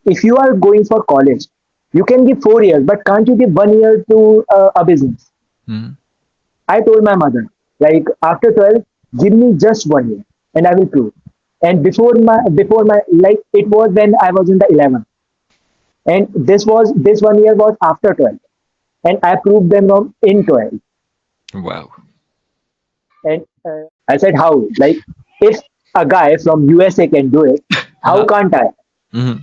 if you are going for college, you can give 4 years, but can't you give 1 year to a business? Mm-hmm. I told my mother, like after 12, give me just 1 year and I will prove. And before my like it was when I was in the 11th, and this 1 year was after 12, and I proved them wrong in 12. Wow. And I said, how? Like if a guy from USA can do it, how Uh-huh. can't I? Mm-hmm.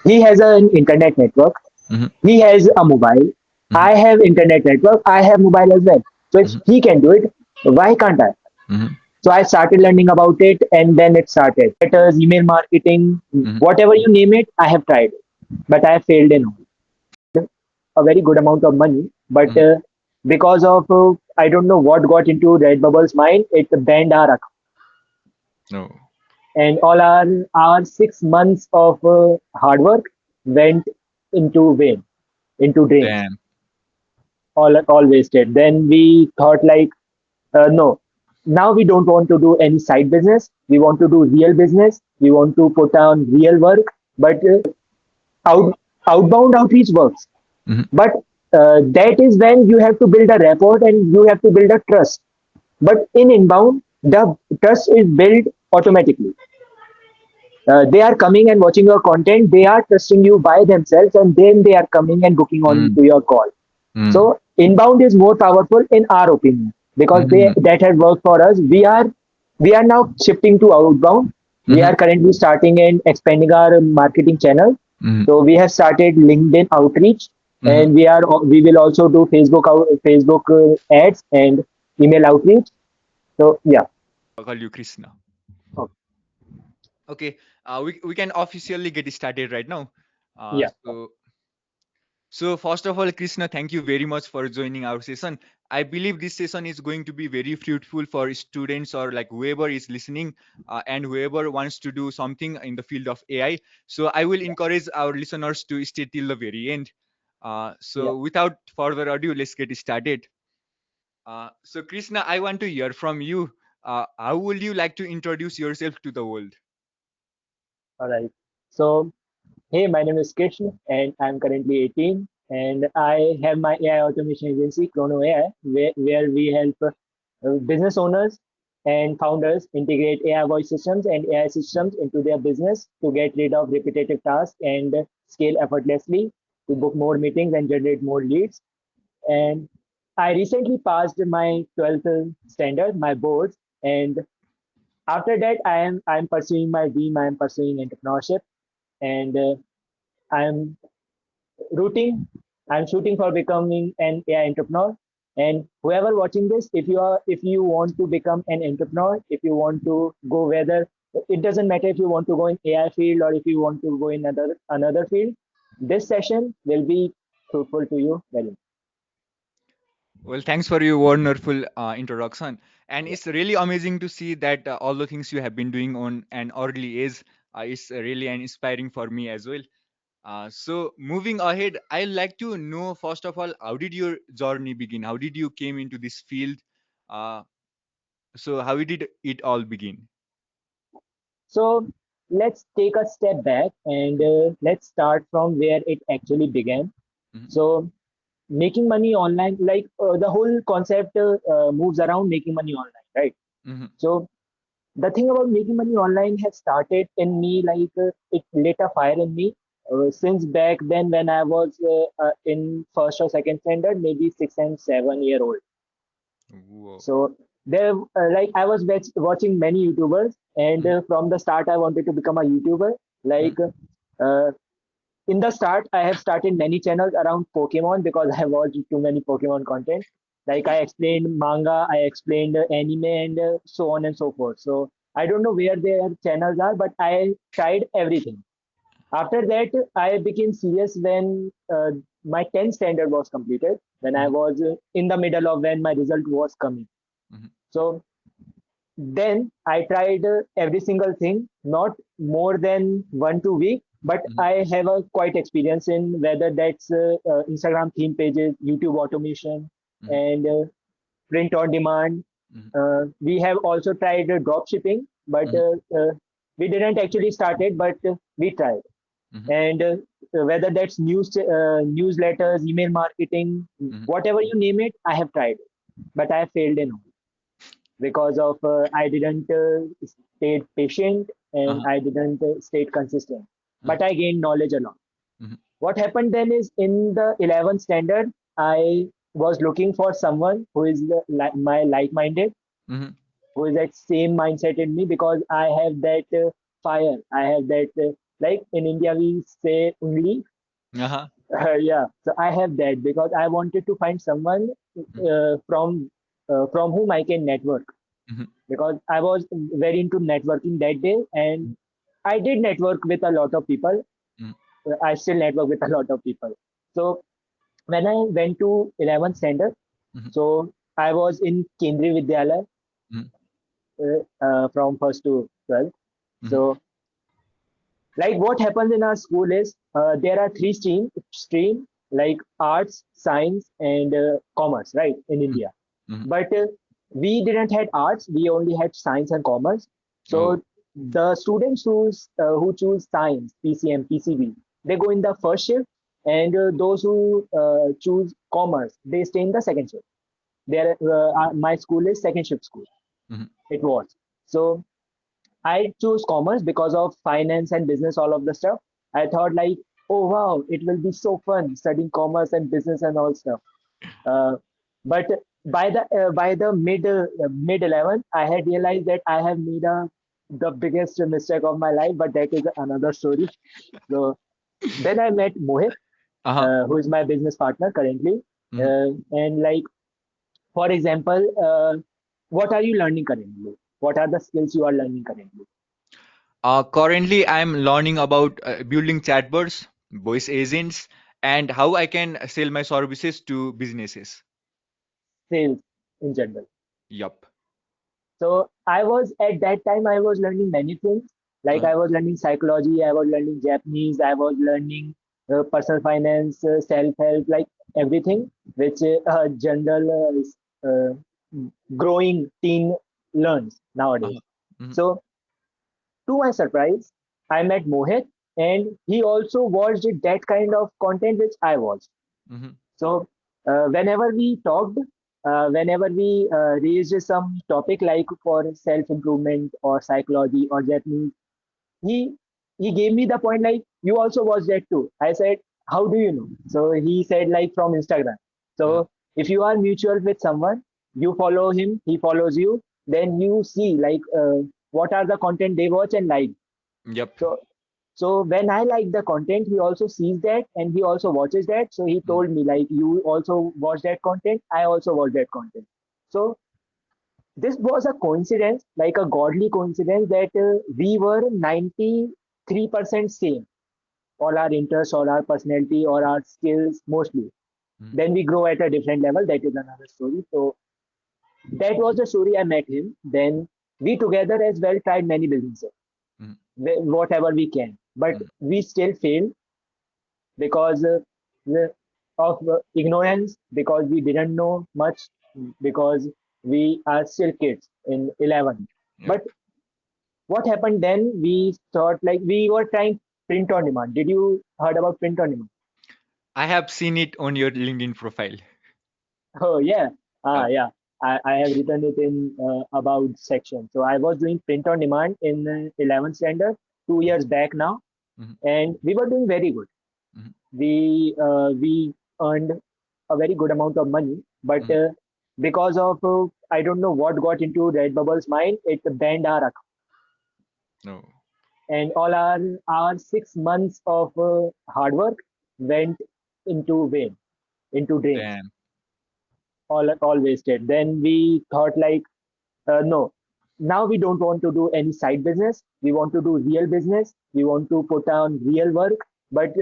He has an internet network. Mm-hmm. He has a mobile. Mm-hmm. I have internet network. I have mobile as well. So if Mm-hmm. he can do it, why can't I? Mm-hmm. So I started learning about it, and then it started. Letters, email marketing, Mm-hmm. whatever you name it, I have tried, but I have failed in all. A very good amount of money, but Mm-hmm. because of I don't know what got into Redbubble's mind, it banned our account, No. and all our 6 months of hard work went into vain, into drains, Damn. all wasted. Then we thought like, no, now we don't want to do any side business. We want to do real business. We want to put on real work, but out outbound outreach works. Mm-hmm. But that is when you have to build a rapport and you have to build a trust. But in inbound, the trust is built automatically. They are coming and watching your content. They are trusting you by themselves, and then they are coming and booking on to your call. Mm-hmm. So inbound is more powerful in our opinion because they Mm-hmm. that has worked for us. We are now shifting to outbound. We Mm-hmm. are currently starting and expanding our marketing channel. Mm-hmm. So we have started LinkedIn outreach, Mm-hmm. and we will also do Facebook ads and email outreach. So yeah. Call you Krishna. Oh, Okay. We can officially get started right now. Uh, yeah. so So first of all, Krishna, thank you very much for joining our session. I believe this session is going to be very fruitful for students or like whoever is listening and whoever wants to do something in the field of AI. So I will encourage our listeners to stay till the very end. Yeah. So without further ado, let's get started. So Krishna, I want to hear from you. How would you like to introduce yourself to the world? All right. So hey, my name is Krishn, and I'm currently 18, and I have my AI automation agency, Chrono AI, where we help business owners and founders integrate AI voice systems and AI systems into their business to get rid of repetitive tasks and scale effortlessly to book more meetings and generate more leads. And I recently passed my 12th standard, my boards, and after that, I'm pursuing my dream. I'm pursuing entrepreneurship, and I'm rooting. I'm shooting for becoming an AI entrepreneur. And whoever watching this, if you want to become an entrepreneur, if you want to go whether it doesn't matter if you want to go in AI field or if you want to go in another field, this session will be fruitful to you very much. Well, thanks for your wonderful introduction. And Yeah. it's really amazing to see that all the things you have been doing on an early age is really inspiring for me as well. So moving ahead, I'd like to know first of all, how did your journey begin? How did you came into this field? Uh, so how did it all begin? So let's take a step back and let's start from where it actually began. Hmm. So making money online, like the whole concept moves around making money online, right? Hmm. So the thing about making money online has started in me, like it lit a fire in me since back then when I was in first or second standard, maybe 6 and 7 year old. Whoa. So there, like I was watching many YouTubers, and Hmm. from the start I wanted to become a YouTuber. Like uh, in the start, I have started many channels around Pokemon because I watched too many Pokemon content. Like I explained manga, I explained anime, and so on and so forth. So I don't know where their channels are, but I tried everything. After that, I became serious when my 10th standard was completed. When I Hmm. was in the middle of when my result was coming. Hmm. So then I tried every single thing, not more than 1 2 week, but Hmm. I have a quite experience in whether that's Instagram theme pages, YouTube automation, Hmm. and print on demand. Hmm. We have also tried drop shipping, but Hmm. we didn't actually start it, but we tried. Mhm. And whether that's newsletters, email marketing, Mhm. whatever you name it, I have tried it, but I have failed in all because of I didn't stayed patient and Uh-huh. I didn't stayed consistent. Uh-huh. But I gained knowledge a lot. Mhm. What happened then is in the 11th standard, I was looking for someone who is my like-minded, Mhm. who is that same mindset in me because I have that fire. I have that like in India we say only. Uh-huh. Yeah, so I have that because I wanted to find someone Mhm. from whom I can network Mhm. because I was very into networking that day and I did network with a lot of people. Mhm. I still network with a lot of people. So when I went to 11th standard, Mhm. so I was in Kendriya Vidyalaya Mhm. from first to 12th. Mhm. So like what happens in our school is there are three stream like arts, science, and commerce, right? In Mhm. India, Mhm. but we didn't had arts. We only had science and commerce. Oh. So the students who choose science, PCM, PCB, they go in the first shift, and those who choose commerce, they stay in the second shift. There, my school is second shift school. Mhm. It was so I chose commerce because of finance and business, all of the stuff. I thought like, oh wow, it will be so fun studying commerce and business and all stuff. Uh, but by the mid 11, I had realized that I have made the biggest mistake of my life. But that is another story. So then I met Mohit, Uh-huh. who is my business partner currently. Mhm. And like for example, what are you learning currently? What are the skills you are learning currently? Currently, I'm learning about building chatbots, voice agents, and how I can sell my services to businesses. Sales in general. Yup. So I was at that time I was learning many things. Like Uh-huh. I was learning psychology, I was learning Japanese, I was learning personal finance, self help, like everything which general growing teen learns nowadays. Uh-huh. Mhm. So to my surprise, I met Mohit and he also watched that kind of content which I watched. Mhm. So whenever we talked, whenever we raised some topic like for self improvement or psychology or Japanese, he he gave me the point like you also watch that too. I said, how do you know? So he said like from Instagram. Uh-huh. So if you are mutual with someone, you follow him, he follows you, then you see like what are the content they watch and like. Yup. So so when I like the content, he also sees that and he also watches that. So he Mhm. told me like you also watch that content. I also watch that content. So this was a coincidence, like a godly coincidence that we were 93% same. All our interests, all our personality, all our skills, mostly. Mhm. Then we grow at a different level. That is another story. So that was the story I met him. Then we together as well tried many businesses, Mhm. whatever we can. But Mhm. we still failed because of ignorance, because we didn't know much, because we are still kids in 11. Yup. But what happened then? We thought like we were trying print on demand. Did you heard about print on demand? I have seen it on your LinkedIn profile. Oh yeah, Oh. yeah. I have written it in about section. So I was doing print on demand in 11th standard, two Mhm. years back now, Mhm. and we were doing very good. Mhm. We earned a very good amount of money, but Mhm. because of I don't know what got into Redbubble's mind, it banned our account, No. and all our 6 months of hard work went into vain, into drains, Damn. all wasted. Then we thought like, no, now we don't want to do any side business. We want to do real business. We want to put on real work, but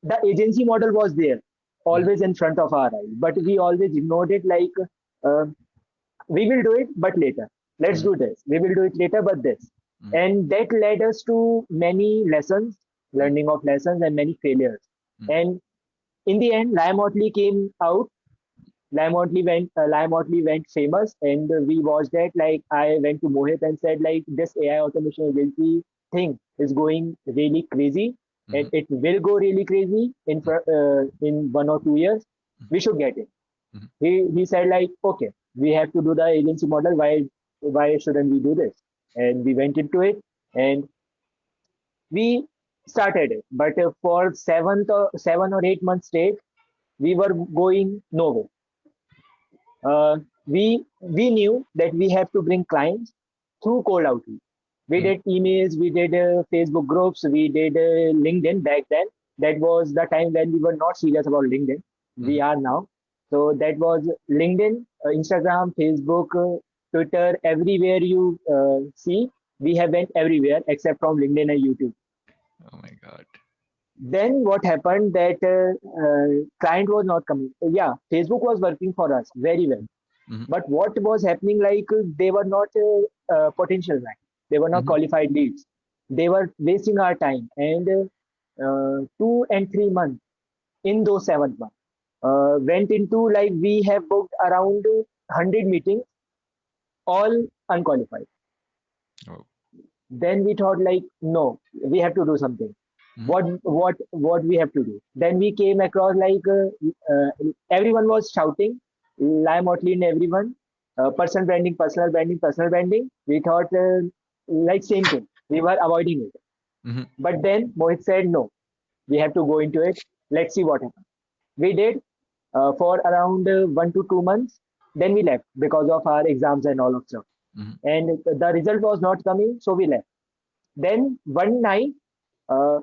the agency model was there Mhm. always in front of our eyes, but we always ignored it like uh, we will do it but later, let's Mhm. do this, we will do it later but this, Mhm. and that led us to many lessons, Mhm. learning of lessons and many failures. Mhm. And in the end Liam Otley came out. Liam Otley went famous, and we watched that. Like I went to Mohit and said, like this AI automation agency thing is going really crazy. Mm-hmm. it will go really crazy in 1 or 2 years. We should get it. Mm-hmm. He said like, okay, we have to do the agency model. Why shouldn't we do this? And we went into it and we started it. But for 7 or 8 months straight, we were going nowhere. We knew that we have to bring clients through cold outreach. We Mm-hmm. did emails, we did Facebook groups, we did LinkedIn back then. That was the time when we were not serious about LinkedIn. We Mm-hmm. are now. So that was LinkedIn, Instagram, Facebook, Twitter, everywhere you see. We have went everywhere except from LinkedIn and YouTube. Oh my God. Then what happened that client was not coming. Yeah, Facebook was working for us very well, Mm-hmm. but what was happening, like they were not potential right? They were not Mm-hmm. qualified leads. They were wasting our time. And 2 and 3 months in those 7 months went into like we have booked around 100 meetings, all unqualified. Oh. Then we thought like, no, we have to do something. Mm-hmm. What we have to do? Then we came across like everyone was shouting, Lime Otley and everyone, personal branding, personal branding. We thought like same thing. We were avoiding it. Mm-hmm. But then Mohit said, no, we have to go into it. Let's see what happens. We did for around 1 to 2 months. Then we left because of our exams and all of stuff. Mm-hmm. And the result was not coming, so we left. Then one night, uh,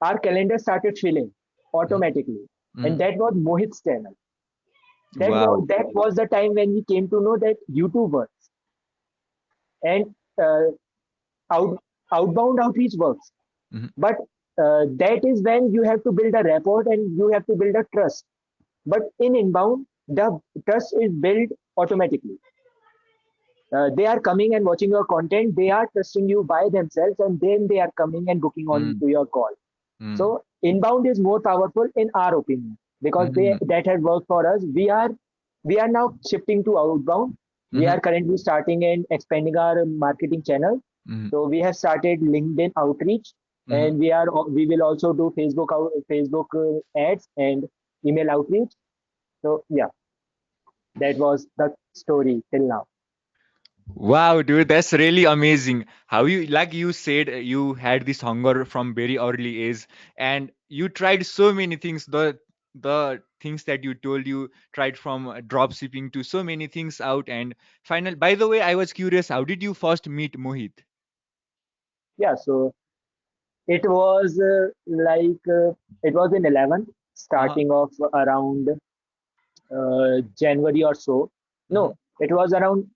our calendar started filling automatically, and Mm-hmm. that was Mohit's channel. Wow. That was the time when we came to know that YouTube works and uh, out, outbound outreach works. Mm-hmm. But that is when you have to build a rapport and you have to build a trust. But in inbound, the trust is built automatically. They are coming and watching your content. They are trusting you by themselves, and then they are coming and booking on Mm-hmm. to your call. So inbound is more powerful in our opinion because they Mm-hmm. that has worked for us. We are now shifting to outbound. We Mm-hmm. are currently starting and expanding our marketing channel. Mm-hmm. So we have started LinkedIn outreach, Mm-hmm. and we will also do Facebook ads and email outreach. So yeah, that was the story till now. Wow, dude, that's really amazing. How you, like you said, you had this hunger from very early age, and you tried so many things. The things that you told, you tried from drop shipping to so many things out. And final. By the way, I was curious. How did you first meet Mohit? Yeah, so it was it was in 11th, Uh huh. starting of around January or so. Mm-hmm. No, it was around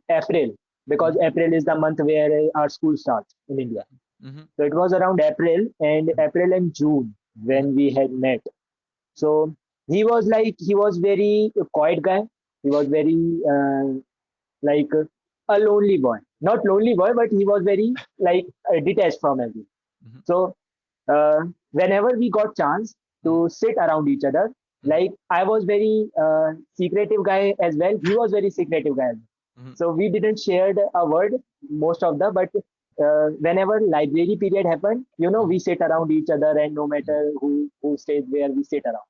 April because Mm-hmm. April is the month where our school starts in India. Mm-hmm. So it was around April and June Mm-hmm. when we had met. So he was very quiet guy. He was very like a lonely boy, not lonely boy, but he was very like detached from everyone. Mm-hmm. So uh, whenever we got chance to sit around each other, Mm-hmm. like I was very secretive guy as well. He was very secretive guy. As well. Mm-hmm. So we didn't share a word most of the, but whenever library period happened, we sit around each other, and no matter who stays where, we sit around.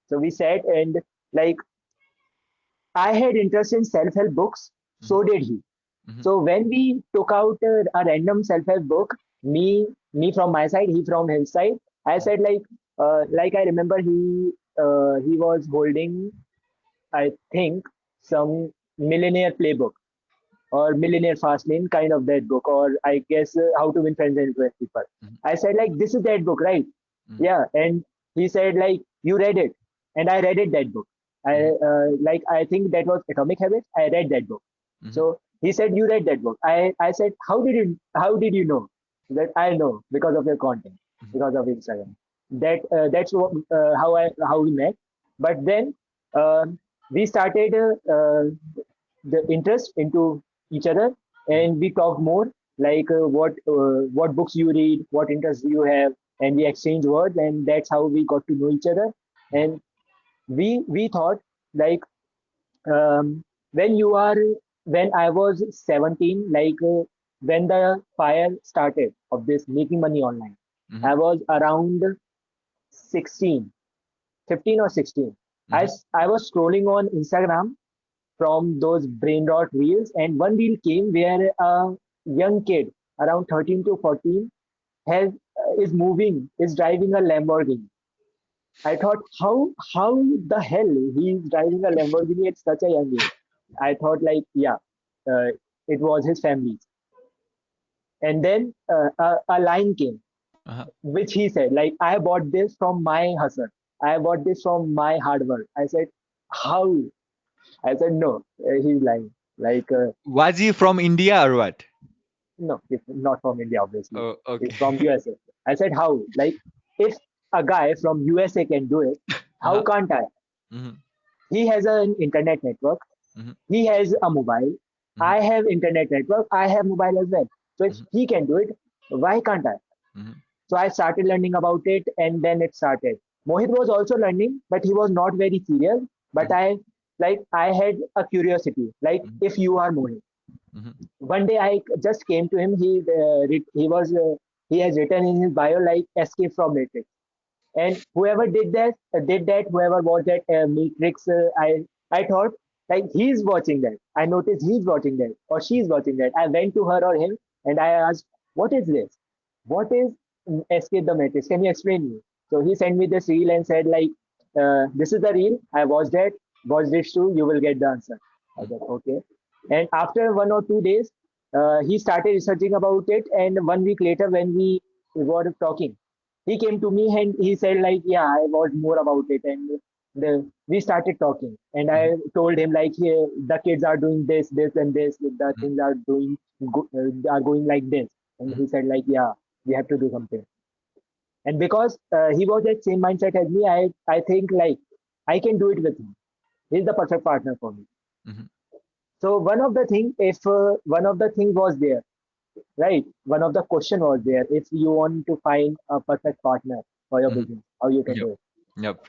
So we sat and like I had interest in self-help books, Mm-hmm. so did he. Mm-hmm. So when we took out a random self-help book, me from my side, he from his side, I said like I remember he was holding, I think, some millionaire playbook or millionaire fast lane kind of that book, or I guess how to win friends and influence people. Mm-hmm. I said like this is that book, right? Mm-hmm. Yeah, and he said like you read it, and I read it that book. I think that was Atomic Habits. I read that book. Mm-hmm. So he said you read that book. I said how did you know? That I know because of your content, Mm-hmm. because of Instagram. That's how we met. But then uh, we started the interest into each other, Mm-hmm. and we talked more like what books you read, what interests you have, and we exchange words, and that's how we got to know each other. And we thought like um, when you are when I was 17, when the fire started of this making money online, Mhm. I was around 16, 15 or 16. Mhm. I was scrolling on Instagram from those brain rot reels, and one reel came where a young kid around 13 to 14 has is moving, is driving a Lamborghini. I thought, how the hell he's driving a Lamborghini at such a young age? I thought like, yeah, it was his family. And then a line came, Uh-huh. which he said, like, I bought this from my hustle. I bought this from my hard work. I said, how? I said, no, he's lying. Like, Was he from India or what? no, it's not from India, obviously. Oh, It's okay. from USA. I said, how? Like, if a guy from USA can do it, how Uh-huh. can't I? Mhm. He has an internet network. Mhm. He has a mobile. Mhm. I have internet network. I have mobile as well. So if Mhm. he can do it, why can't I? Mhm. So I started learning about it, and then it started. Mohit was also learning, but he was not very serious. But Mhm. I had a curiosity. Like, Mhm. if you are Mohit, Mhm. one day I just came to him. He has written in his bio like escape from matrix. And whoever did that, whoever watched that matrix, I thought like he's watching that. I noticed he's watching that or she's watching that. I went to her or him and I asked, what is this? What is escape the matrix? Can you explain me? So he sent me this reel and said like, this is the reel. I watched that. Watch this too. You will get the answer. I Mhm. said okay. And after 1 or 2 days, he started researching about it. And 1 week later, when we were talking, he came to me and he said like, yeah, I watched more about it. And we started talking and I Mhm. told him like, yeah, the kids are doing this and this, the Mhm. things are are going like this. And Mhm. he said like, yeah, we have to do something. And because he was that same mindset as me, I think like I can do it with him. He's the perfect partner for me. Mhm. So one of the thing, if one of the thing was there, right, one of the question was there, if you want to find a perfect partner for your Mhm. business, how you can Yep. do it. Yep.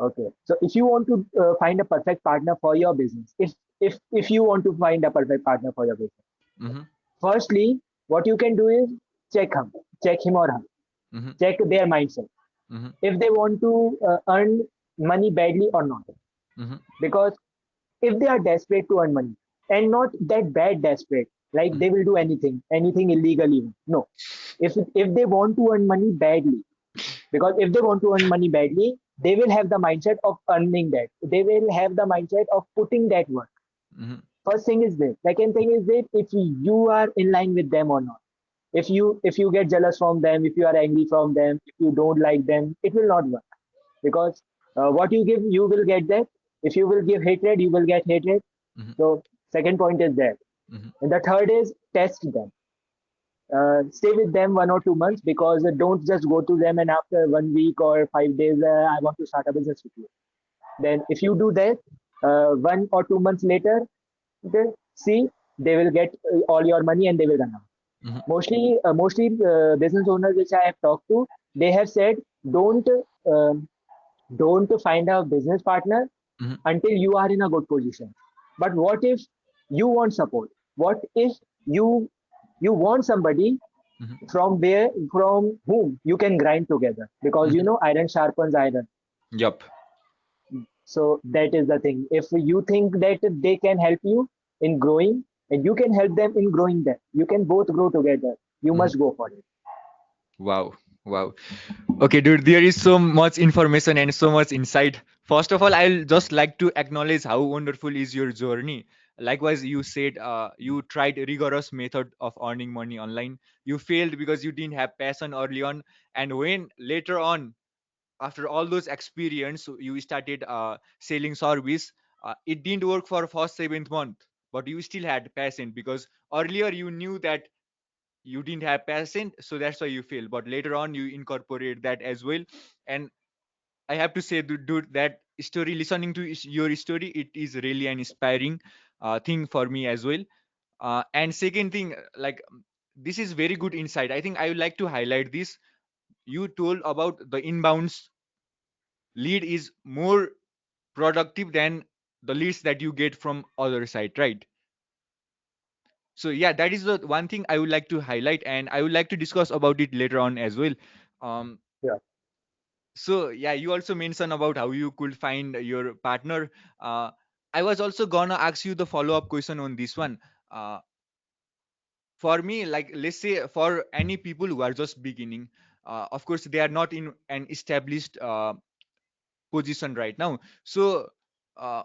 Okay. So if you want to find a perfect partner for your business, if you want to find a perfect partner for your business, Mhm. firstly, what you can do is check him, check him or her, Mhm. check their mindset. Mhm. If they want to earn money badly or not, Mhm. because if they are desperate to earn money and not that bad desperate, like Mhm. they will do anything, anything illegal even. No. If they want to earn money badly, because if they want to earn money badly, they will have the mindset of earning that. They will have the mindset of putting that work. Mhm. First thing is this. Second thing is that if you are in line with them or not. If you get jealous from them, if you are angry from them, if you don't like them, it will not work. Because what you give, you will get that. If you will give hatred, you will get hatred. Mhm. So second point is that. Mhm. And the third is test them. Stay with them 1 or 2 months, because don't just go to them and after 1 week or 5 days, I want to start a business with you. Then if you do that, 1 or 2 months later, they see they will get all your money and they will run out. Mhm. Mostly business owners which I have talked to, they have said don't um don't find a business partner Mhm. until you are in a good position. But what if you want support? What if you want somebody Mhm. from whom you can grind together? Because Mhm. iron sharpens iron. Yep. So that is the thing. If you think that they can help you in growing and you can help them in growing them, you can both grow together. You Mhm. must go for it. Wow. Wow. Okay, dude, there is so much information and so much insight. First of all, I'll just like to acknowledge how wonderful is your journey. Likewise, you said you tried rigorous method of earning money online. You failed because you didn't have passion early on, and when later on, after all those experience, you started selling service. It didn't work for first 7th month, but you still had passion because earlier you knew that you didn't have passion, so that's why you fail, but later on you incorporate that as well. And I have to say, dude, that story, listening to your story, it is really an inspiring thing for me as well. And second thing, this is very good insight. I think I would like to highlight this. You told about the inbounds lead is more productive than the leads that you get from other side, right? So yeah, that is the one thing I would like to highlight, and I would like to discuss about it later on as well. um Yeah. so yeah, you also mentioned about how you could find your partner. uh I was also gonna ask you the follow-up question on this one. uh for me, like, let's say for any people who are just beginning, of course they are not in an established position right now. So uh,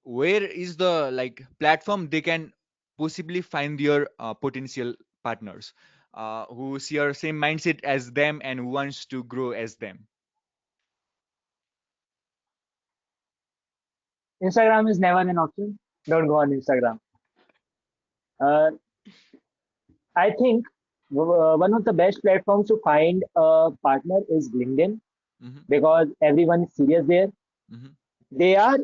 where is the like platform they can possibly find your potential partners who share same mindset as them and who wants to grow as them? Instagram is never an option. Don't go on Instagram. Uh, I think one of the best platforms to find a partner is LinkedIn Hmm. because everyone is serious there. Hmm. They are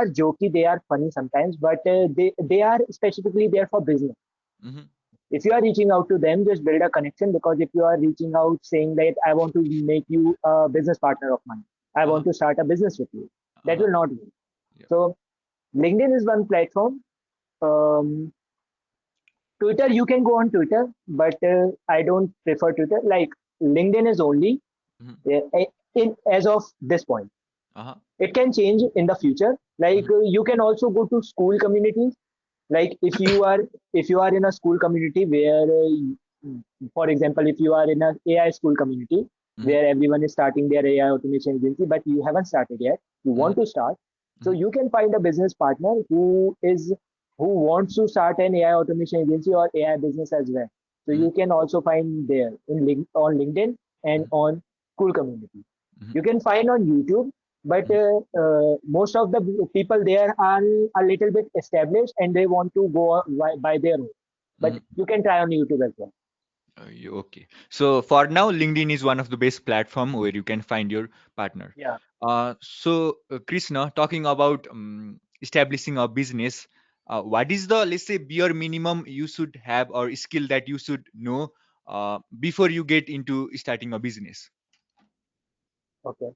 jokey, they are funny sometimes, but they are specifically there for business. Hmm. If you are reaching out to them, just build a connection because if you are reaching out saying that I want to make you a business partner of mine, I Uh-huh. want to start a business with you, that Uh-huh. will not work. Yeah. So LinkedIn is one platform. Um, Twitter, you can go on Twitter, but I don't prefer Twitter. Like LinkedIn is only Hmm. in as of this point. Uh-huh. It can change in the future. Like Hmm. you can also go to school communities. Like if you are in a school community where, for example, if you are in an AI school community Hmm. where everyone is starting their AI automation agency, but you haven't started yet, you Hmm. want to start, so Hmm. you can find a business partner who wants to start an AI automation agency or AI business as well. So Hmm. you can also find there on LinkedIn and Hmm. on school community. Hmm. You can find on YouTube, but most of the people there are a little bit established and they want to go by their own. But Hmm. you can try on YouTube as well. Okay. So for now, LinkedIn is one of the best platform where you can find your partner. Yeah. Krishna, talking about establishing a business, what is the, let's say, bare minimum you should have or skill that you should know before you get into starting a business? Okay.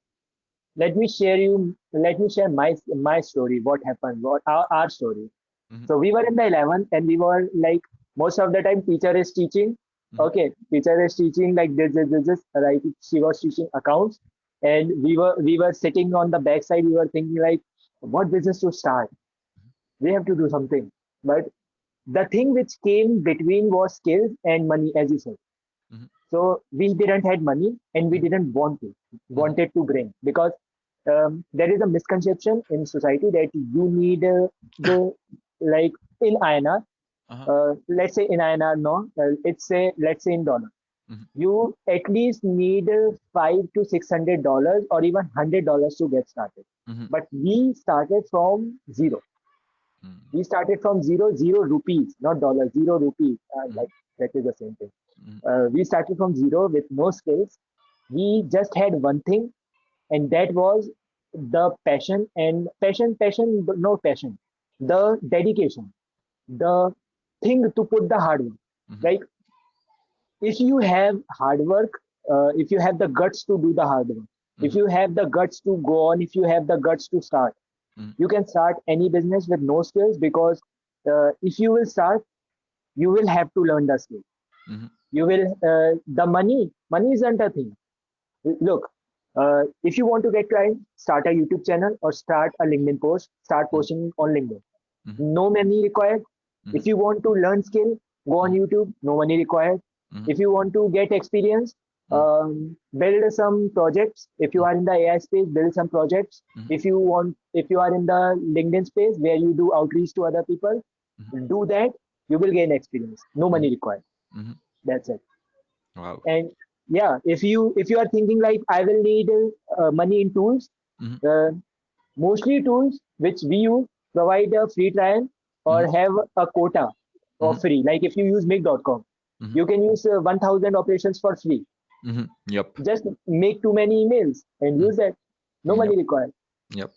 Let me share my story, what happened, what our story. Hmm. So we were in the 11th and we were like, most of the time teacher is teaching. Hmm. Okay, teacher is teaching like this, like she was teaching accounts, and we were sitting on the backside. We were thinking like, what business to start? We have to do something. But the thing which came between was skills and money, as you said. Hmm. So we didn't had money and we didn't Hmm. wanted to bring because there is a misconception in society that you need the like in INR. Uh-huh. Let's say in INR, no, it's say let's say in dollar. Hmm. You at least need $500 to $600 or even $100 to get started. Hmm. But we started from zero. We started from zero rupees, not dollars, 0 rupees. Hmm. Like that is the same thing. Hmm. We started from zero with no skills. We just had one thing, and that was the passion and passion, but no passion, the dedication, the thing to put the hard work. Hmm. Like if you have hard work, if you have the guts to do the hard work, if Hmm. you have the guts to go on, if you have the guts to start, Hmm. you can start any business with no skills because if you will start, you will have to learn the skill. Hmm. You will the money isn't a thing. Look, if you want to get clients, start a YouTube channel or start a LinkedIn post. Start Hmm. posting on LinkedIn. Hmm. No money required. Hmm. If you want to learn skill, go on YouTube. No money required. Hmm. If you want to get experience, Hmm. build some projects. If you Hmm. are in the AI space, build some projects. Hmm. If you are in the LinkedIn space where you do outreach to other people, Hmm. do that. You will gain experience. No Hmm. money required. Hmm. That's it. Wow. And yeah, if you are thinking like I will need money in tools, Hmm. uh, mostly tools which we use provide a free trial or Hmm. have a quota Hmm. of free. Like if you use make.com, Hmm. you can use 1000 operations for free. Hmm. Yep. Just make too many emails and Hmm. use that. No money Yep. required. Yep.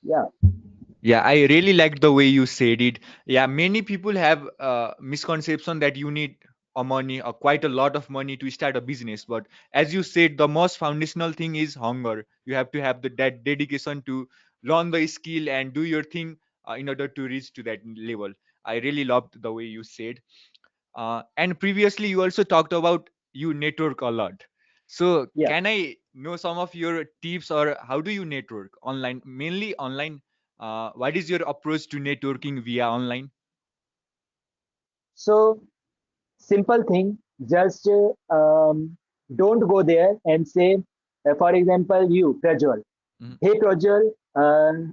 Yeah. Yeah, I really liked the way you said it. Yeah, many people have misconception that you need a money or quite a lot of money to start a business. But as you said, the most foundational thing is hunger. You have to have that dedication to learn the skill and do your thing in order to reach to that level. I really loved the way you said. And previously, you also talked about you network a lot. So, Yeah. can I know some of your tips, or how do you network online? Mainly online. What is your approach to networking via online? So simple thing, just don't go there and say, for example, you, Prajwal. Mhm, Hey Prajwal,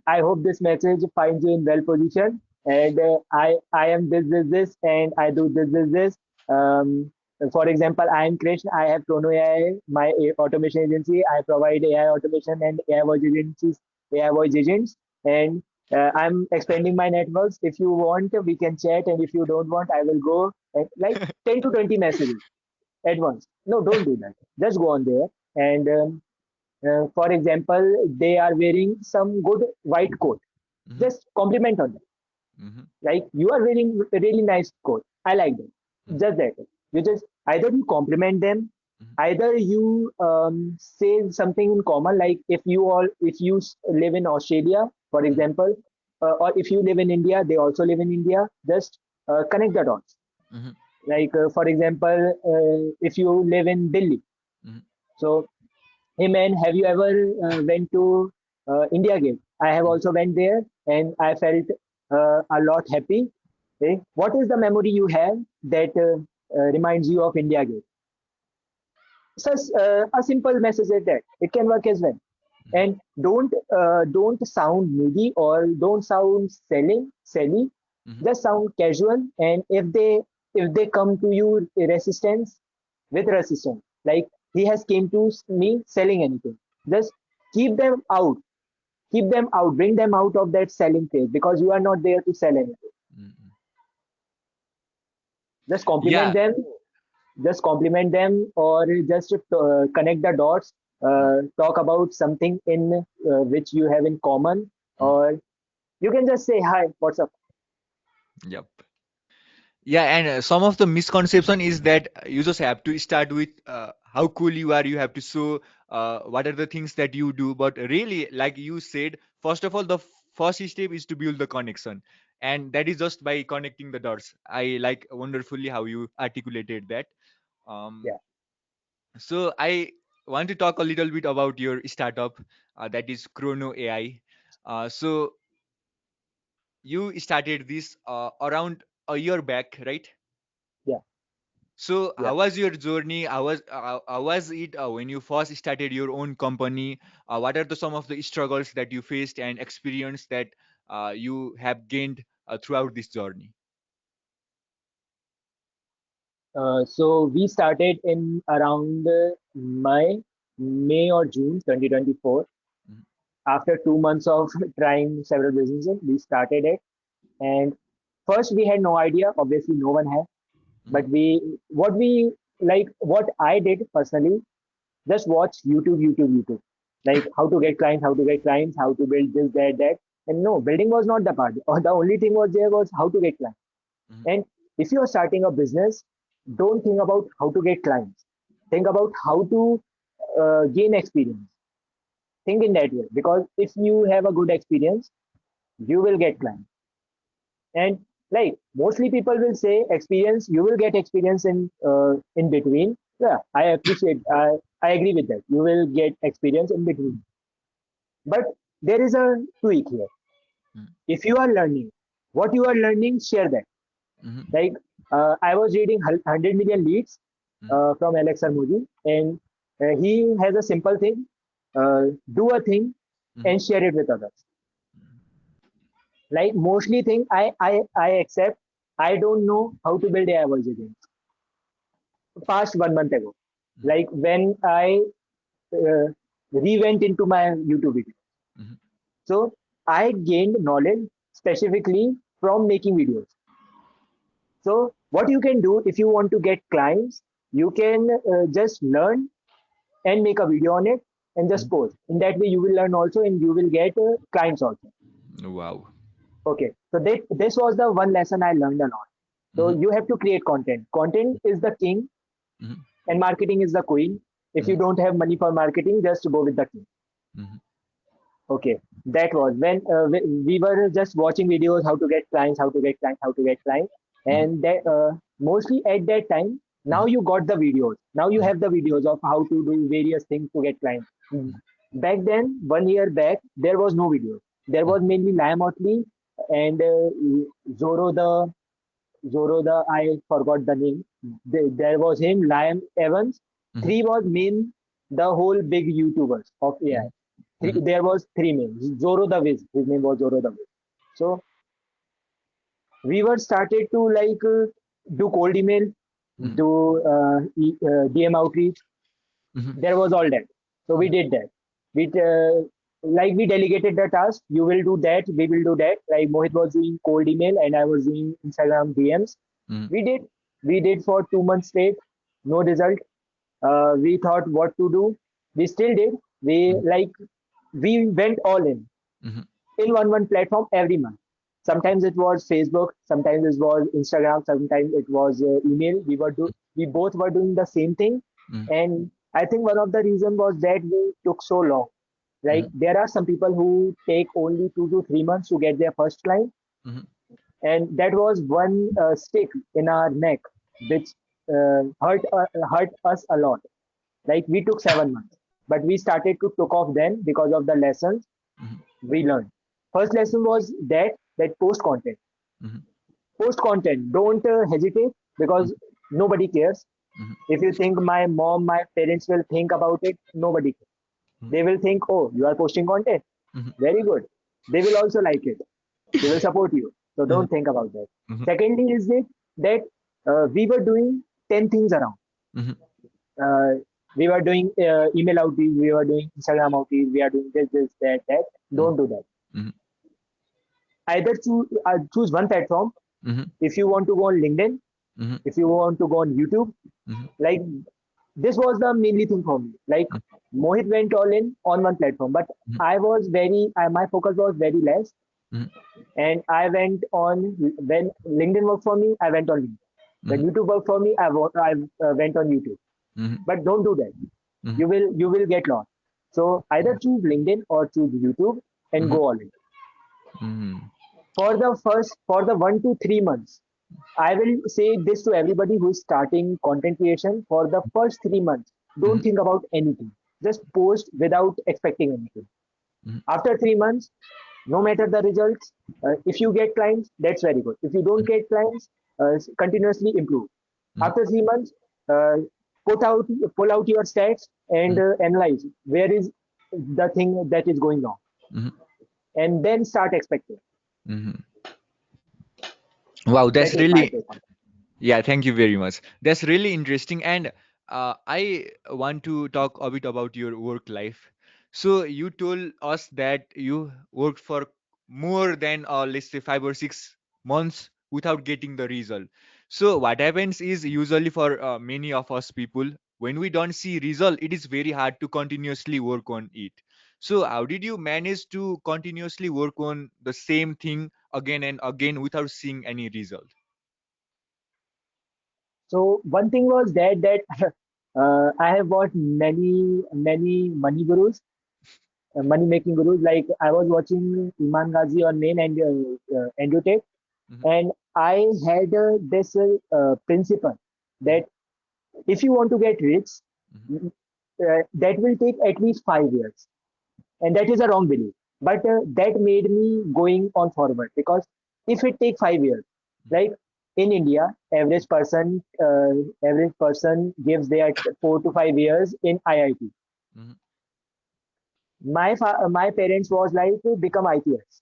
I hope this message finds you in well position. And I am this, and I do this. Um, for example, I am Krishn. I have Chrono AI, my automation agency. I provide AI automation and AI voice agencies, AI voice agents, and I'm expanding my networks. If you want, we can chat, and if you don't want, I will go like 10 to 20 messages at once. No, don't do that. Just go on there and for example, they are wearing some good white coat. mhm, Just compliment on them. mhm, Like you are wearing a really nice coat. I like them. mhm, Just that. You just either you compliment them, mhm, either you say something in common. Like if you live in Australia, for mhm, example, or if you live in India, they also live in India. Just connect the dots. mhm, Like for example, if you live in Delhi, mhm, so hey man, have you ever went to India Gate? I have mhm. also went there and I felt a lot happy. Okay? What is the memory you have that reminds you of India Gate? Such a simple message like that. It can work as well. Mhm, And don't sound needy or don't sound silly. mhm, Just sound casual. And if they come to you resistance with resistance, like he has came to me selling anything, just keep them out, keep them out, bring them out of that selling phase because you are not there to sell anything. mhm. Just compliment Yeah. them, just compliment them, or just connect the dots. Mm, Talk about something in which you have in common, mm. or you can just say hi, what's up. Yep. Yeah, and some of the misconception is that you just have to start with how cool you are. You have to show what are the things that you do. But really, like you said, first of all, the first step is to build the connection, and that is just by connecting the dots. I like wonderfully how you articulated that. Um, Yeah, so I want to talk a little bit about your startup, that is Chrono AI. So you started this around a year back, right? yeah, So, yeah. how was your journey? How was it when you first started your own company? What are some of the struggles that you faced and experience that you have gained throughout this journey? So we started in around May or June 2024. Mhm, After 2 months of trying several businesses, we started it. And first, we had no idea. Obviously, no one had. mhm, But what I did personally, just watch YouTube. Like how to get clients, how to get clients, how to build this, that. And no, building was not the part. Or the only thing was there was how to get clients. mhm, And if you are starting a business, don't think about how to get clients. Think about how to gain experience. Think in that way because if you have a good experience, you will get clients. And like mostly people will say experience, you will get experience in between. Yeah, I appreciate. I agree with that. You will get experience in between. But there is a tweak here. mhm, If you are learning, what you are learning, share that. mhm, Like I was reading 100 million leads mhm, from Alex Armudi, and he has a simple thing: do a thing mhm, and share it with others. Like mostly thing, I accept. I don't know how to build AI voice agents. Past 1 month ago, mhm, like when I uh, re-went into my YouTube video, mhm, so I gained knowledge specifically from making videos. So what you can do if you want to get clients, you can just learn and make a video on it and just mhm. post. In that way, you will learn also and you will get clients also. Wow. Okay, so this was the one lesson I learned a lot. So Mhm, you have to create content. Content is the king mhm, and marketing is the queen. If you mhm, don't have money for marketing, just go with the king. mhm, Okay, that was when we were just watching videos how to get clients, how to get clients, how to get clients, Mhm, and that mostly at that time. Now mhm, you got the videos. Now you mhm, have the videos of how to do various things to get clients. mhm, Back then, 1 year back, there was no videos. There mhm, was mainly Liam Otley and Zoro the I forgot the name. There was him, Liam Evans. mhm, Three was main the whole big YouTubers of AI. mhm, mhm, There was three names. Zoro the Wiz. His name was Zoro the Wiz. So we were started to do cold email, mhm, do DM outreach. mhm, There was all that. So we did that. We delegated the task. You will do that. We will do that. Like Mohit was doing cold email and I was doing Instagram DMs. mhm, We did. We did for 2 months straight. No result. We thought what to do. We still did. We mhm, like we went all mhm, in one platform every month. Sometimes it was Facebook, sometimes it was Instagram, sometimes it was email. We both were doing the same thing, mhm, and I think one of the reason was that we took so long. Like mhm, there are some people who take only 2 to 3 months to get their first client, mhm, and that was one stick in our neck, which hurt us a lot. Like we took 7 months, but we started to took off then because of the lessons mhm, we learned. First lesson was that post content. mhm, Post content. Don't hesitate mhm, because nobody cares. mhm, If you think my mom, my parents will think about it, nobody cares. mhm, They will think, oh, you are posting content. mhm, Very good. They will also like it. They will support you. So mhm, don't think about that. mhm, Secondly, is it that we were doing 10 things around. mhm, Uh, we were doing email outreach, we were doing Instagram outreach, we are doing this, that, that. mhm, Don't do that. mhm, Either choose one platform. mhm, If you want to go on LinkedIn, mhm, if you want to go on YouTube, mhm, like this was the mainly thing for me. Like Mohit went all in on one platform, but mhm, my focus was very less, mhm, and I went on when LinkedIn worked for me, I went on LinkedIn. When mhm, YouTube worked for me, I went on YouTube. mhm, But don't do that. mhm, You will get lost. So either choose LinkedIn or choose YouTube and mhm, go all in. mhm, For the 1 to 3 months, I will say this to everybody who is starting content creation. For the first 3 months, don't mhm, think about anything. Just post without expecting anything. mhm, After 3 months, no matter the results, if you get clients, that's very good. If you don't get clients, continuously improve. mhm, After 3 months, uh, put out pull out your stats and mhm, analyze where is the thing that is going wrong, mhm, and then start expecting. mhm. Wow, That that's is my really. take on it. Yeah, thank you very much. That's really interesting. And I want to talk a bit about your work life. So you told us that you worked for more than let's say 5 or 6 months without getting the result. So what happens is usually for many of us people, when we don't see result, it is very hard to continuously work on it. So how did you manage to continuously work on the same thing again and again without seeing any result? So one thing was that I have watched many money gurus, money making gurus. Like I was watching Iman Ghazi on main and Andrew Tate, Mhm, and I had this principle mhm, that if you want to get rich, mhm, that will take at least 5 years, and that is a wrong belief. But that made me going on forward because if it take 5 years, mhm, like in India, average person gives their 4 to 5 years in IIT. mhm, My parents was like become IPS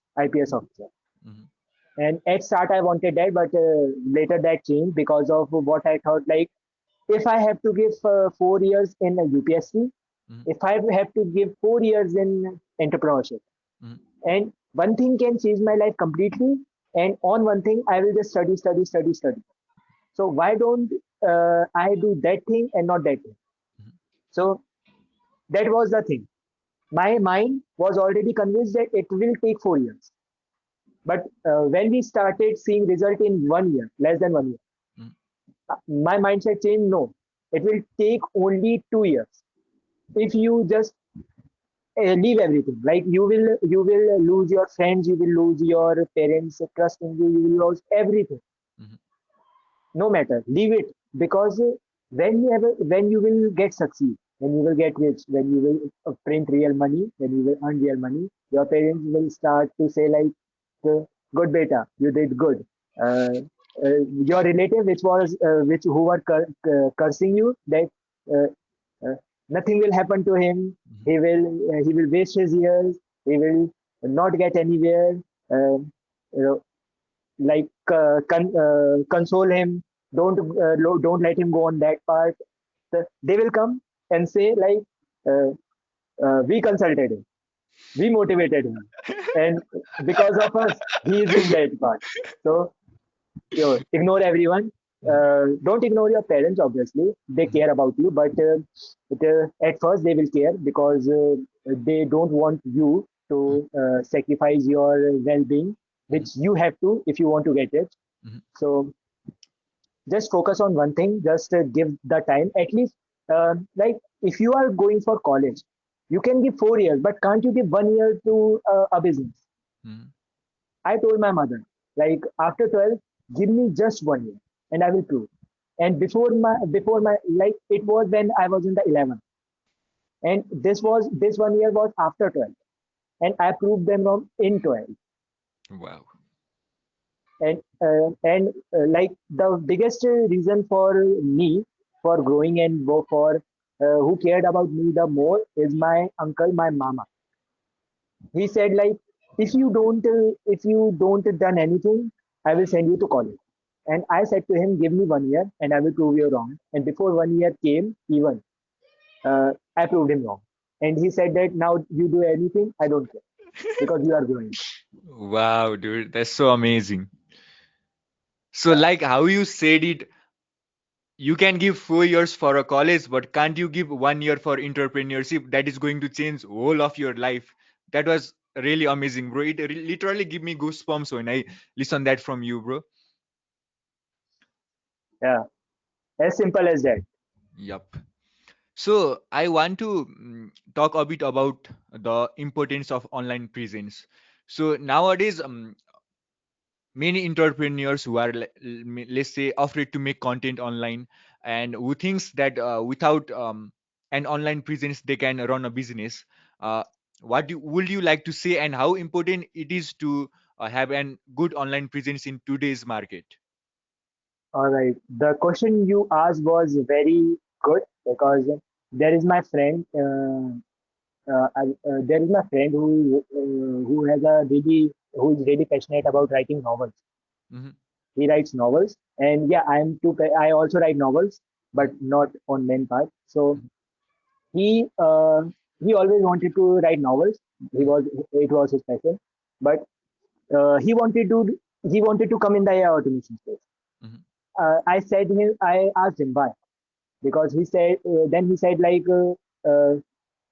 officer, mhm, and at start I wanted that, but later that changed because of what I thought. Like if I have to give 4 years in a UPSC, mhm, if I have to give 4 years in entrepreneurship, mhm, and one thing can change my life completely, and on one thing I will just study. So why don't I do that thing and not that thing? mhm, So that was the thing. My mind was already convinced that it will take 4 years, but when we started seeing result in 1 year, less than 1 year, mhm, my mindset changed. No, it will take only 2 years if you just leave everything. Like you will lose your friends, you will lose your parents trust in you, you will lose everything. Mhm, No matter, leave it, because when you will get succeed, when you will get rich, when you will print real money, when you will earn real money, your parents will start to say like, good beta, you did good. uh, your relative which was which who were cursing you, that uh, uh, nothing will happen to him, mhm, he will waste his years, he will not get anywhere. uh, you know, like console him, don't let him go on that part. They will come and say like, uh, we consulted him, we motivated him, and because of us he is in that part. So ignore everyone. mhm, Don't ignore your parents, obviously they mhm, care about you, but at first they will care because they don't want you to sacrifice your well-being, mhm, which you have to if you want to get it. mhm, So just focus on one thing, just give the time at least. Like if you are going for college, you can give 4 years, but can't you give 1 year to a business? mhm. I told my mother, like after 12, give me just 1 year and I will prove. And before my like it was when I was in the 11th, and this 1 year was after 12, and I proved them wrong in 12. Wow. And like the biggest reason for me for growing and for who cared about me the more is my uncle, my mama. He said like, if you don't done anything, I will send you to college. And I said to him, give me 1 year and I will prove you wrong. And before 1 year came even, I proved him wrong. And he said that now you do anything, I don't care, because you are growing. Wow, dude, that's so amazing. So, Yeah. like how you said it, you can give 4 years for a college, but can't you give 1 year for entrepreneurship that is going to change whole of your life? That was really amazing, bro. It literally give me goosebumps when I listen that from you, bro. Yeah, as simple as that. Yup. So I want to talk a bit about the importance of online presence. So nowadays, many entrepreneurs who are let's say afraid to make content online, and who thinks that without an online presence they can run a business. uh, would you like to say, and how important it is to have an good online presence in today's market? All right. The question you asked was very good because there is my friend. There is my friend who has a really who is really passionate about writing novels. Hmm. He writes novels, and yeah, I also write novels, but Hmm. not on main part. So he uh, he always wanted to write novels. He Hmm. was it was his passion, but he wanted to come in the AI automation space. Hmm. I asked him why, because then he said like,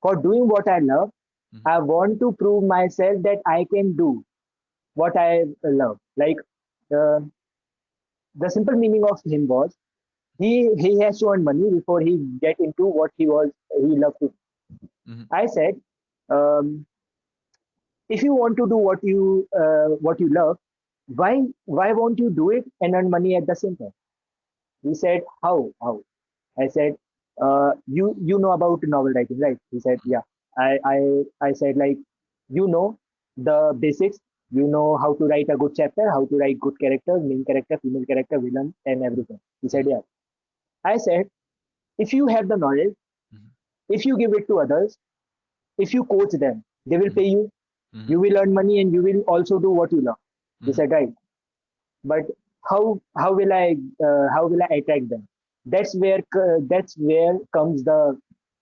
for doing what I love, Hmm. I want to prove myself that I can do what I love. Like uh, the simple meaning of him was, he has to earn money before he get into what he loved to do. Hmm. I said, um, if you want to do what you love, why won't you do it and earn money at the same time? He said, how? I said, you know about novel writing, right? He said, yeah. I said like, you know the basics. You know how to write a good chapter, how to write good characters, main character, female character, villain, and everything. He said, Hmm. yeah. I said, if you have the knowledge, Hmm. if you give it to others, if you coach them, they will Hmm. pay you. Hmm. You will earn money, and you will also do what you love. He Hmm. said, right. But how will I attract them? That's where comes the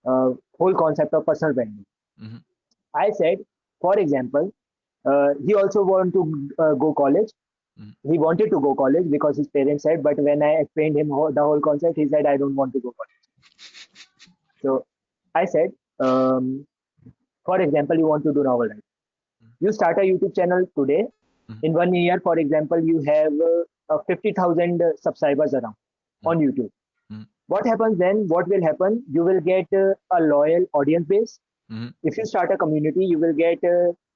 uh, whole concept of personal branding. Hmm. I said, for example, he also want to go college. Hmm. He wanted to go college because his parents said, but when I explained him the whole concept, he said, I don't want to go college. So I said, um, for example, you want to do novel writing. You start a YouTube channel today. Hmm. In 1 year, for example, you have 50,000 subscribers around Hmm. on YouTube. Hmm. What happens then? What will happen? You will get a loyal audience base. mhm, If you start a community, you will get,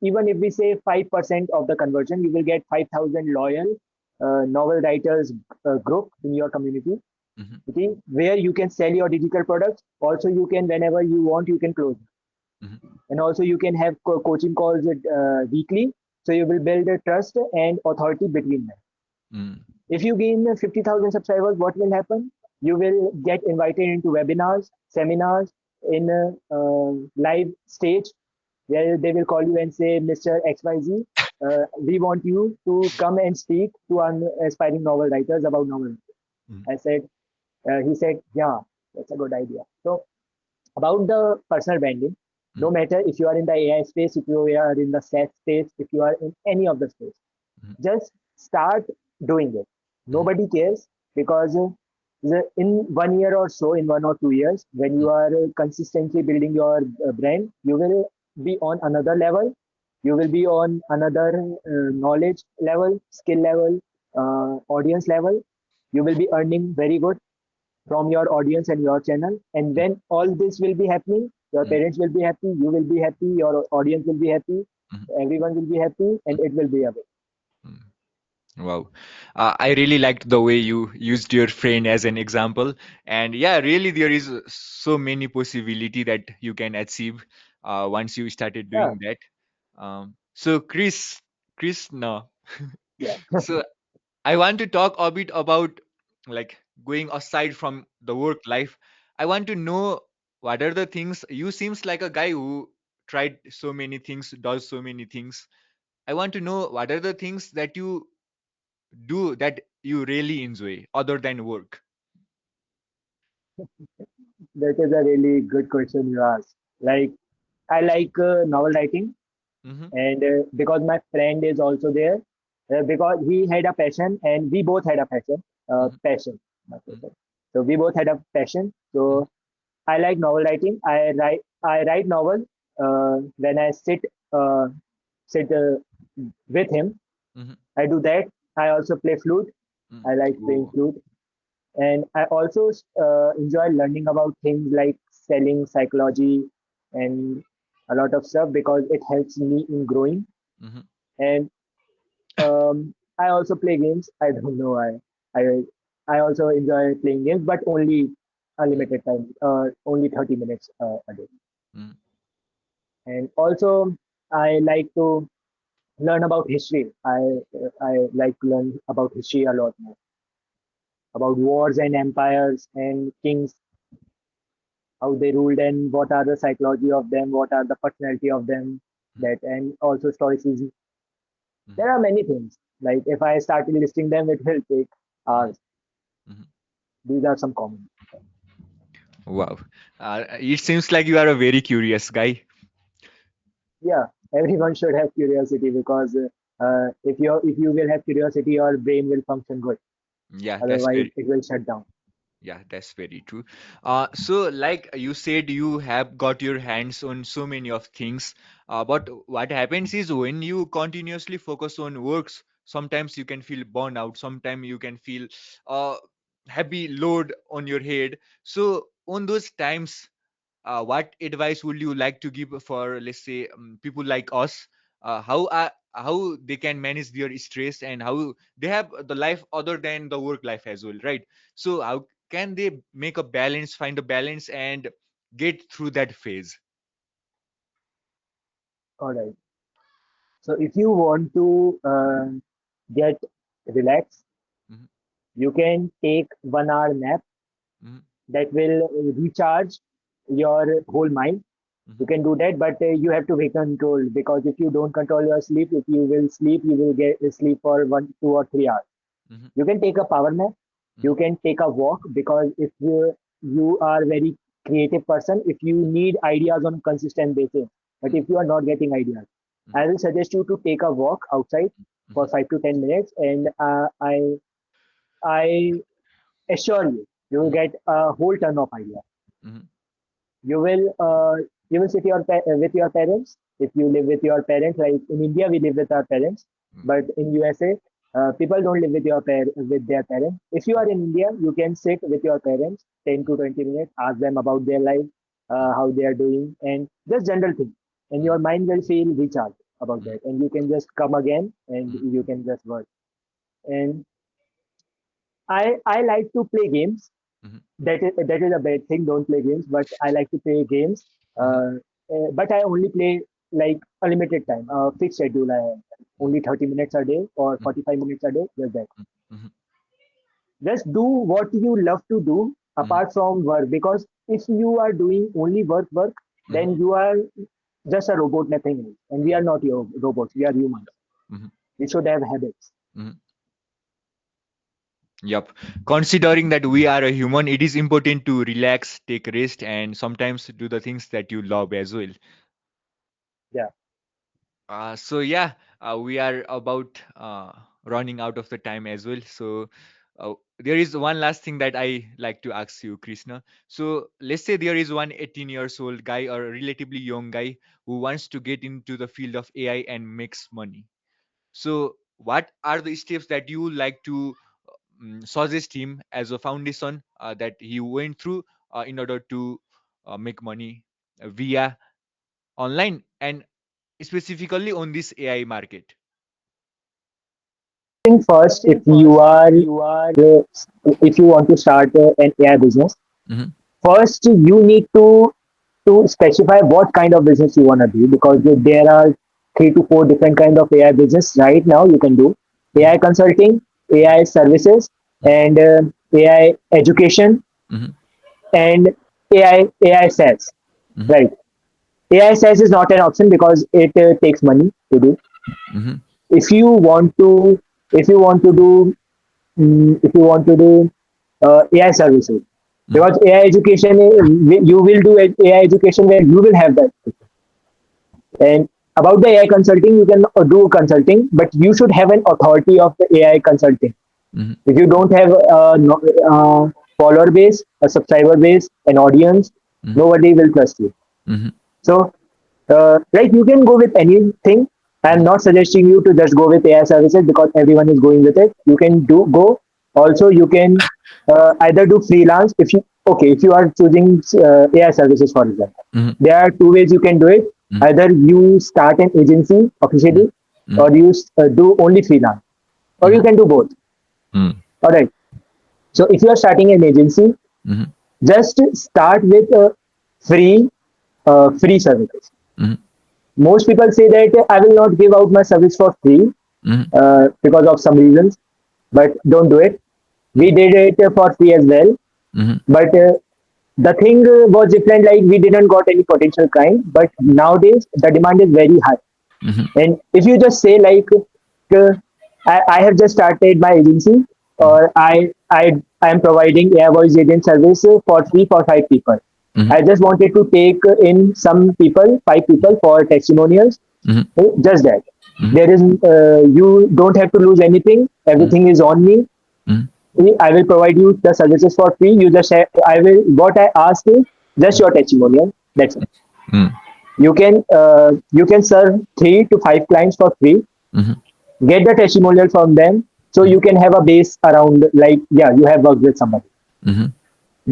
even if we say 5% of the conversion, you will get 5,000 loyal novel writers group in your community. mhm, Okay, where you can sell your digital products. Also, you can, whenever you want, you can close. mhm, And also, you can have coaching calls weekly. So you will build a trust and authority between them. mhm, If you gain 50,000 subscribers, what will happen? You will get invited into webinars, seminars, in a live stage, where they will call you and say, Mr. XYZ, we want you to come and speak to aspiring novel writers about novel. mhm, I said, he said, yeah, that's a good idea. So about the personal branding, no mhm, matter if you are in the AI space, if you are in the SaaS space, if you are in any of the space, mhm, just start doing it. mhm, Nobody cares, because in 1 year or so, in 1 or 2 years, when mhm, you are consistently building your brand, you will be on another level. You will be on another knowledge level, skill level, audience level. You will be earning very good from your audience and your channel. And when all this will be happening, your mhm, parents will be happy, you will be happy, your audience will be happy, mhm, everyone will be happy, and it will be a mhm. Wow. I really liked the way you used your friend as an example. And yeah, really, there is so many possibility that you can achieve once you started yeah, doing that. So, Krishna, yeah. so I want to talk a bit about like going aside from the work life. I want to know what are the things you seems like a guy who tried so many things, does so many things. I want to know what are the things that you do that you really enjoy other than work. That is a really good question you asked. Like, I like novel writing, Mm-hmm, and because my friend is also there, because he had a passion, and we both had a mm-hmm, passion, not passion. So we both had a passion. So I like novel writing. I write novel when I sit with him. mm-hmm, I do that. I also play flute. mm-hmm. I like playing Oh, flute. And I also enjoy learning about things like selling, psychology, and a lot of stuff, because it helps me in growing. mm-hmm, And I also play games. I don't know why. I I also enjoy playing games, but only a limited time, only 30 minutes a day. mm-hmm, And also, I like to learn about history. I like to learn about history a lot more, about wars and empires and kings, how they ruled, and what are the psychology of them, what are the personality of them, that, and also stoicism. mm-hmm, There are many things. Like, if I started listing them, it will take mm-hmm, hours. mm-hmm. These are some common. Wow. It seems like you are a very curious guy. Yeah, everyone should have curiosity, because if you will have curiosity, your brain will function good. Yeah, that's Otherwise, very it will shut down. Yeah, that's very true. So like you said, you have got your hands on so many of things. But what happens is when you continuously focus on works, sometimes you can feel burnout, sometimes you can feel uh heavy load on your head. So on those times, what advice would you like to give for, let's say, people like us, how they can manage their stress and how they have the life other than the work life as well, right? So how can they make a balance, find a balance, and get through that phase? All right. So if you want to get relaxed, Hmm. you can take 1 hour nap. Hmm. That will recharge your whole mind. You Hmm. can do that, but you have to be controlled, because if you don't control your sleep, if you will sleep, you will get sleep for 1, 2, or 3 hours. Hmm. You can take a power nap. You Hmm. can take a walk, because if you are very creative person, if you need ideas on consistent basis, but Hmm. if you are not getting ideas, Hmm. I will suggest you to take a walk outside for Hmm. 5 to 10 minutes, and I assure you, you will Hmm. get a whole ton of ideas. Hmm. You will sit with your parents. If you live with your parents, like in India we live with our parents, but in USA people don't live with their parents. If you are in India, you can sit with your parents 10 to 20 minutes, ask them about their life, how they are doing, and just general things. And your mind will feel recharged about that, and you can just come again and you can just work. And I like to play games. That is a bad thing. Don't play games, but I like to play games. But I only play like a limited time, a fixed schedule. I have only 30 minutes a day or 45 minutes a day. Just that. Just do what you love to do apart from work. Because if you are doing only work, then you are just a robot, nothing else. And we are not your robots. We are humans. We should have habits. Yep. Considering that we are a human, it is important to relax, take rest, and sometimes do the things that you love as well. Yeah. So yeah, we are about running out of the time as well. So there is one last thing that I like to ask you, Krishna. So let's say there is one 18 years old guy or a relatively young guy who wants to get into the field of AI and makes money. So what are the steps that you would like to suggest him as a foundation that he went through in order to make money via online and specifically on this AI market? Think first, if you want to start an AI business, Mhm, first you need to specify what kind of business you want to do, because there are 3 to 4 different kind of AI business right now you can do: mhm, AI consulting, AI services, mhm, and AI education, mhm, and AI SaaS. mhm, Right? AI SaaS is not an option because it takes money to do. mhm, If you want to, if you want to do, if you want to do AI services, mhm, because AI education, you will do AI education where you will have that. And about the AI consulting, you can do consulting, but you should have an authority of the AI consulting. mhm, If you don't have a follower base, a subscriber base, an audience, mhm, nobody will trust you. mhm, So, like, you can go with anything. I'm mhm, not suggesting you to just go with AI services because everyone is going with it. You can do go. Also, you can either do freelance. If you are choosing AI services, for example, mhm, there are 2 ways you can do it. mhm, Either you start an agency mhm, officially, mhm, or you do only freelance, or you mhm, can do both. mhm, All right. So, if you are starting an agency, mhm, just start with free services. mhm, Most people say that I will not give out my service for free mhm, because of some reasons, but don't do it. We did it for free as well, mhm, but the thing was different. Like, we didn't got any potential client, but nowadays the demand is very high. mhm, And if you just say like, I have just started my agency, mhm, or I am providing AI voice agent service for free for 5 people. mhm, I just wanted to take in some people, 5 people for testimonials. mhm, Just that. mhm, There is you don't have to lose anything. mhm, Everything is on me. mhm, I will provide you the services for free. You just have, I will what I ask is just your testimonial. That's it. mhm, You can serve 3 to 5 clients for free. mhm, Get the testimonial from them, so mhm, you can have a base around, like, yeah, you have worked with somebody. mhm,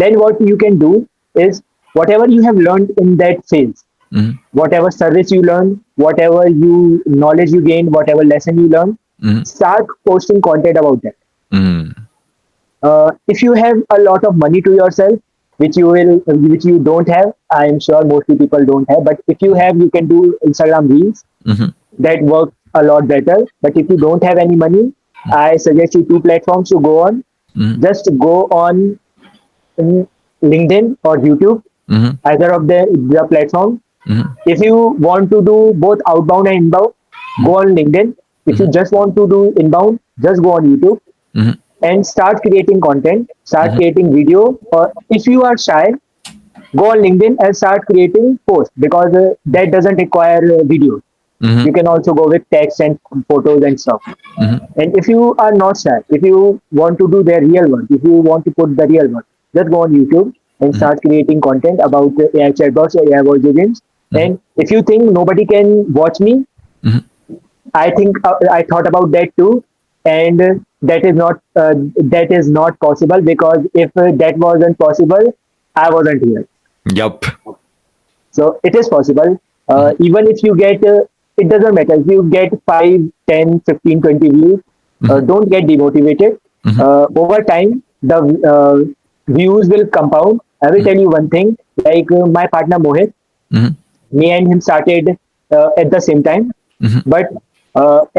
Then what you can do is whatever you have learned in that phase, mhm, whatever service you learn, whatever you knowledge you gain, whatever lesson you learn, mhm, start posting content about that. mhm, If you have a lot of money to yourself, which you don't have, I am sure mostly people don't have, but if you have, you can do Instagram reels. mhm, That work a lot better. But if you don't have any money, I suggest you 2 platforms to go on. mhm, Just go on LinkedIn or YouTube, mhm, either of the platform. mhm, If you want to do both outbound and inbound, mhm, go on LinkedIn. If you mhm, just want to do inbound, just go on YouTube mhm, and start creating content, start mhm, creating video. Or if you are shy, go on LinkedIn and start creating posts, because that doesn't require videos. mhm, You can also go with text and photos and stuff. mhm, And if you are not shy, if you want to do their real work, if you want to put the real work, just go on YouTube and mhm, start creating content about AI chatbots or AI voice agents. mhm, And if you think nobody can watch me, mhm. I think I thought about that too, and that is not possible, because if that wasn't possible, I wasn't here. Yup. So it is possible. Mhm. Even if you get, it doesn't matter. If you get 5, 10, 15, 20 views, Mhm. don't get demotivated. Mhm. Over time, the views will compound. I will Mhm. tell you one thing. Like my partner Mohit, Mhm. me and him started at the same time, Mhm. but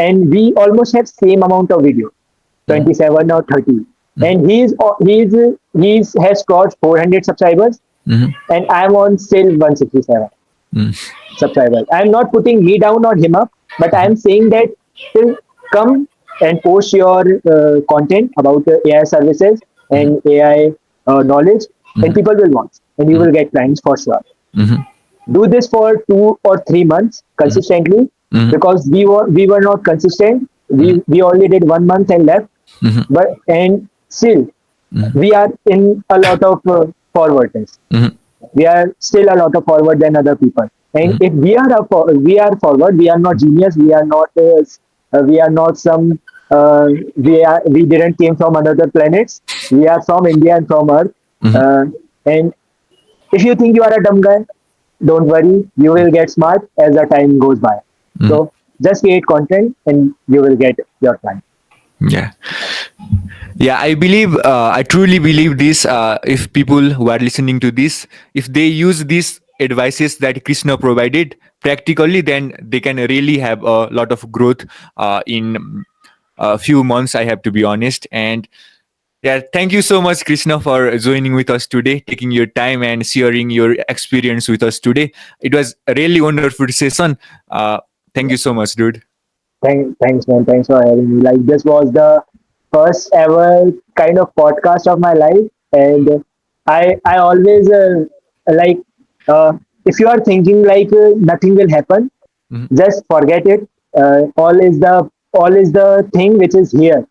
and we almost have same amount of video, Mhm. 27 or 30, Mhm. and he's has crossed 400 subscribers, Mhm. and I'm on still 167 Mhm. subscribers. I'm not putting me down or him up, but I'm saying that still come and post your content about AI services Mhm. and AI knowledge, and Mhm. people will watch, and you Mhm. will get clients for sure. Mhm. Do this for 2 or 3 months Mhm. consistently, Mhm. because we were not consistent. Mhm. We only did 1 month and left, Mhm. but and still Mhm. we are in a lot of forwardness. Mhm. We are still a lot of forward than other people. And Mhm. if we are forward, we are not genius. We are not some. We didn't came from another planets. We are from India and from Earth. Mhm. Uh, and if you think you are a dumb guy, don't worry. You will get smart as the time goes by. Mhm. So just create content and you will get your time. Yeah. Yeah, I believe, I truly believe this. If people who are listening to this, if they use these advices that Krishna provided practically, then they can really have a lot of growth in a few months, I have to be honest. And yeah, thank you so much, Krishna, for joining with us today, taking your time and sharing your experience with us today. It was a really wonderful session. Thank you so much, dude. Thanks, man. Thanks for having me. Like this was the first ever kind of podcast of my life, and I always like if you are thinking like nothing will happen, Mhm. just forget it. All is the thing which is here.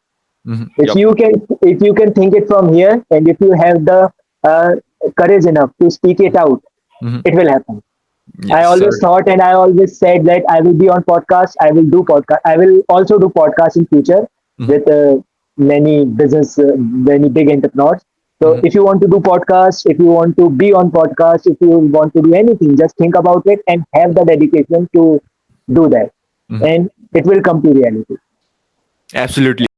Mhm. If Yep. you can if you can think it from here, and if you have the uh, courage enough to speak it out, Mhm. it will happen. I Yes, always sir. thought and I always said that I will be on podcast. I will do podcast. I will also do podcast in future Mhm. with many big entrepreneurs. So Mhm. if you want to do podcast, if you want to be on podcast, if you want to do anything, just think about it and have the dedication to do that, Mhm. and it will come to reality. Absolutely.